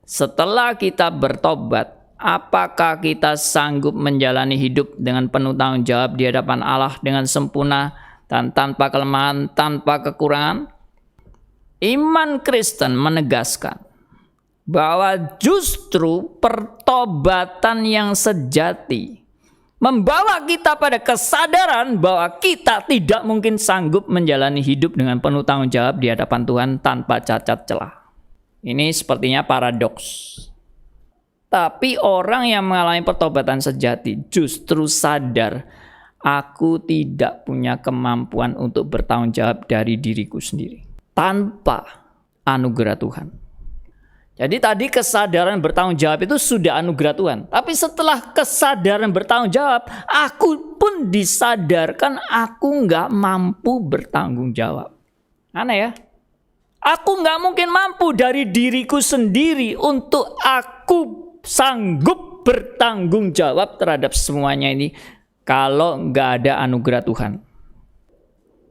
Setelah kita bertobat, apakah kita sanggup menjalani hidup dengan penuh tanggung jawab di hadapan Allah dengan sempurna dan tanpa kelemahan, tanpa kekurangan? Iman Kristen menegaskan bahwa justru pertobatan yang sejati membawa kita pada kesadaran bahwa kita tidak mungkin sanggup menjalani hidup dengan penuh tanggung jawab di hadapan Tuhan tanpa cacat celah. Ini sepertinya paradoks. Tapi orang yang mengalami pertobatan sejati justru sadar, aku tidak punya kemampuan untuk bertanggung jawab dari diriku sendiri tanpa anugerah Tuhan. Jadi tadi kesadaran bertanggung jawab itu sudah anugerah Tuhan. Tapi setelah kesadaran bertanggung jawab, aku pun disadarkan aku nggak mampu bertanggung jawab. Aneh ya? Aku nggak mungkin mampu dari diriku sendiri untuk aku sanggup bertanggung jawab terhadap semuanya ini kalau nggak ada anugerah Tuhan.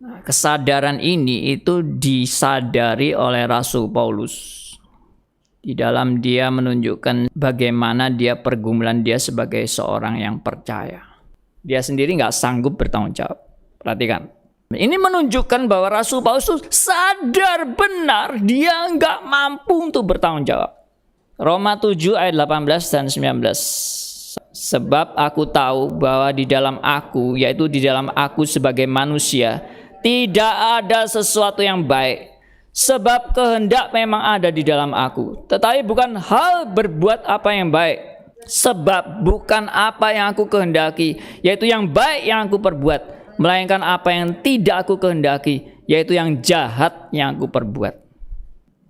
Nah, kesadaran ini itu disadari oleh Rasul Paulus. Di dalam dia menunjukkan bagaimana dia pergumulan dia sebagai seorang yang percaya. Dia sendiri nggak sanggup bertanggung jawab. Perhatikan. Ini menunjukkan bahwa Rasul Paulus sadar benar dia nggak mampu untuk bertanggung jawab. Roma 7 ayat 18 dan 19. Sebab aku tahu bahwa di dalam aku, yaitu di dalam aku sebagai manusia, tidak ada sesuatu yang baik. Sebab kehendak memang ada di dalam aku, tetapi bukan hal berbuat apa yang baik. Sebab bukan apa yang aku kehendaki, yaitu yang baik yang aku perbuat, melainkan apa yang tidak aku kehendaki, yaitu yang jahat yang aku perbuat.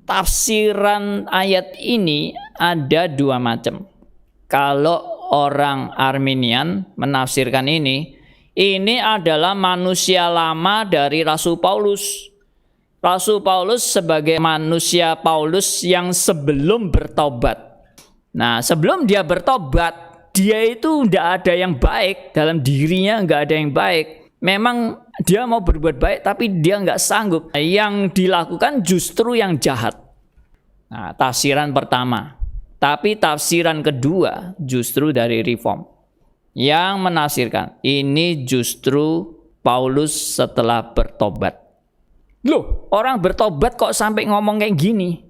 Tafsiran ayat ini ada dua macam. Kalau orang Arminian menafsirkan ini adalah manusia lama dari Rasul Paulus. Rasul Paulus sebagai manusia Paulus yang sebelum bertobat. Nah, sebelum dia bertobat, dia itu tidak ada yang baik dalam dirinya, nggak ada yang baik. Memang dia mau berbuat baik, tapi dia nggak sanggup. Yang dilakukan justru yang jahat. Nah, tafsiran pertama. Tapi tafsiran kedua justru dari Reform. Yang menafsirkan, ini justru Paulus setelah bertobat. Loh, orang bertobat kok sampai ngomong kayak gini?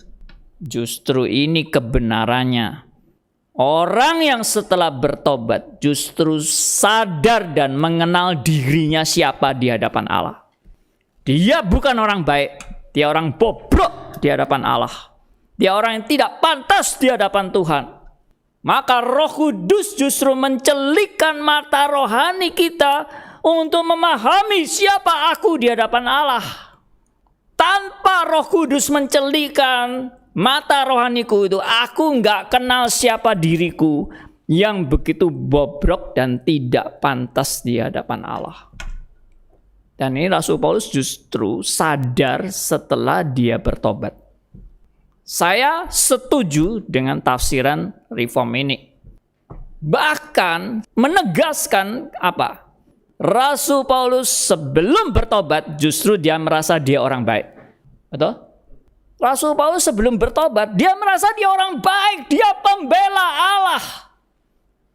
Justru ini kebenarannya. Orang yang setelah bertobat justru sadar dan mengenal dirinya siapa di hadapan Allah. Dia bukan orang baik, dia orang bobrok di hadapan Allah. Dia orang yang tidak pantas di hadapan Tuhan. Maka Roh Kudus justru mencelikkan mata rohani kita untuk memahami siapa aku di hadapan Allah. Tanpa Roh Kudus mencelikan mata rohaniku itu, aku nggak kenal siapa diriku yang begitu bobrok dan tidak pantas di hadapan Allah. Dan ini Rasul Paulus justru sadar setelah dia bertobat. Saya setuju dengan tafsiran Reform ini. Bahkan menegaskan apa? Rasul Paulus sebelum bertobat justru dia merasa dia orang baik. Betul? Rasul Paulus sebelum bertobat dia merasa dia orang baik, dia pembela Allah.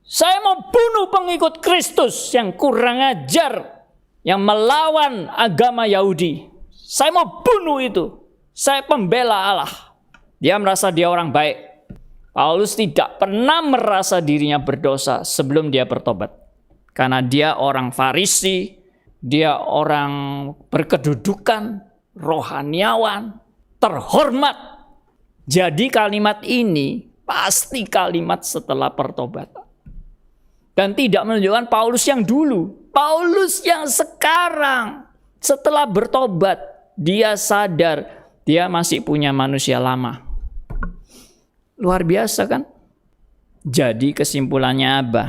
Saya mau bunuh pengikut Kristus yang kurang ajar, yang melawan agama Yahudi. Saya mau bunuh itu. Saya pembela Allah. Dia merasa dia orang baik. Paulus tidak pernah merasa dirinya berdosa sebelum dia bertobat. Karena dia orang Farisi, dia orang berkedudukan, rohaniawan, terhormat. Jadi kalimat ini pasti kalimat setelah pertobatan. Dan tidak menunjukkan Paulus yang dulu. Paulus yang sekarang setelah bertobat, dia sadar dia masih punya manusia lama. Luar biasa kan? Jadi kesimpulannya apa?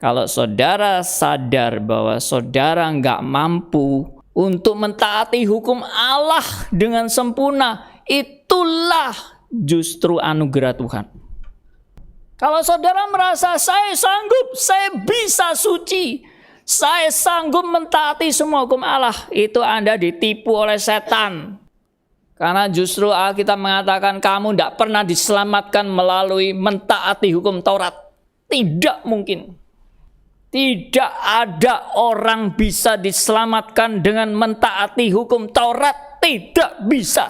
Kalau saudara sadar bahwa saudara nggak mampu untuk mentaati hukum Allah dengan sempurna, itulah justru anugerah Tuhan. Kalau saudara merasa saya sanggup, saya bisa suci, saya sanggup mentaati semua hukum Allah, itu Anda ditipu oleh setan. Karena justru Alkitab mengatakan kamu tidak pernah diselamatkan melalui mentaati hukum Taurat. Tidak mungkin. Tidak ada orang bisa diselamatkan dengan mentaati hukum Taurat. Tidak bisa.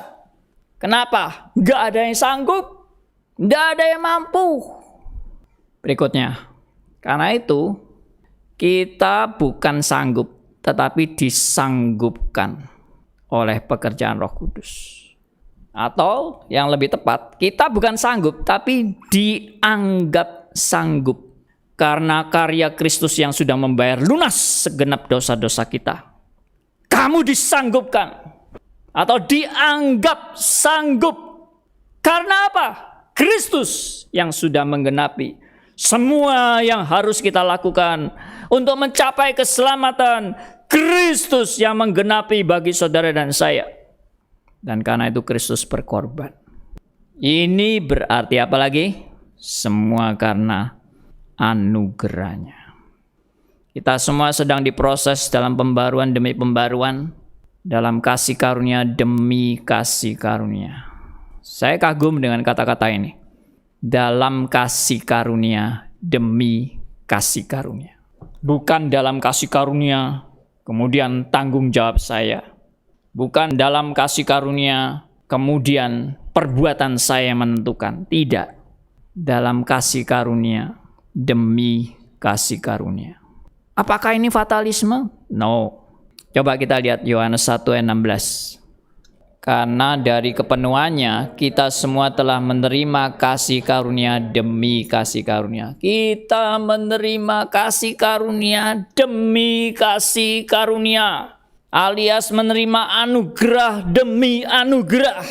Kenapa? Nggak ada yang sanggup. Nggak ada yang mampu. Berikutnya. Karena itu, kita bukan sanggup, tetapi disanggupkan oleh pekerjaan Roh Kudus. Atau yang lebih tepat, kita bukan sanggup, tapi dianggap sanggup. Karena karya Kristus yang sudah membayar lunas segenap dosa-dosa kita. Kamu disanggupkan. Atau dianggap sanggup. Karena apa? Kristus yang sudah menggenapi semua yang harus kita lakukan untuk mencapai keselamatan. Kristus yang menggenapi bagi saudara dan saya. Dan karena itu Kristus berkorban. Ini berarti apa lagi? Semua karena anugerahnya. Kita semua sedang diproses dalam pembaruan demi pembaruan. Dalam kasih karunia demi kasih karunia. Saya kagum dengan kata-kata ini. Dalam kasih karunia demi kasih karunia. Bukan dalam kasih karunia kemudian tanggung jawab saya. Bukan dalam kasih karunia kemudian perbuatan saya menentukan. Tidak. Dalam kasih karunia demi kasih karunia. Apakah ini fatalisme? No. Coba kita lihat Yohanes 1 ayat 16. Karena dari kepenuhannya kita semua telah menerima kasih karunia demi kasih karunia. Kita menerima kasih karunia demi kasih karunia. Alias menerima anugerah demi anugerah.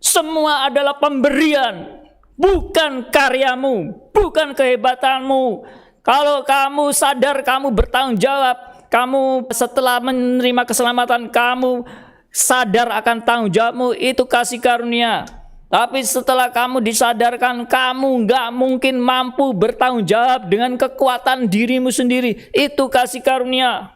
Semua adalah pemberian. Bukan karyamu. Bukan kehebatanmu. Kalau kamu sadar kamu bertanggung jawab. Kamu setelah menerima keselamatan kamu sadar akan tanggung jawabmu, itu kasih karunia. Tapi setelah kamu disadarkan kamu gak mungkin mampu bertanggung jawab dengan kekuatan dirimu sendiri, itu kasih karunia.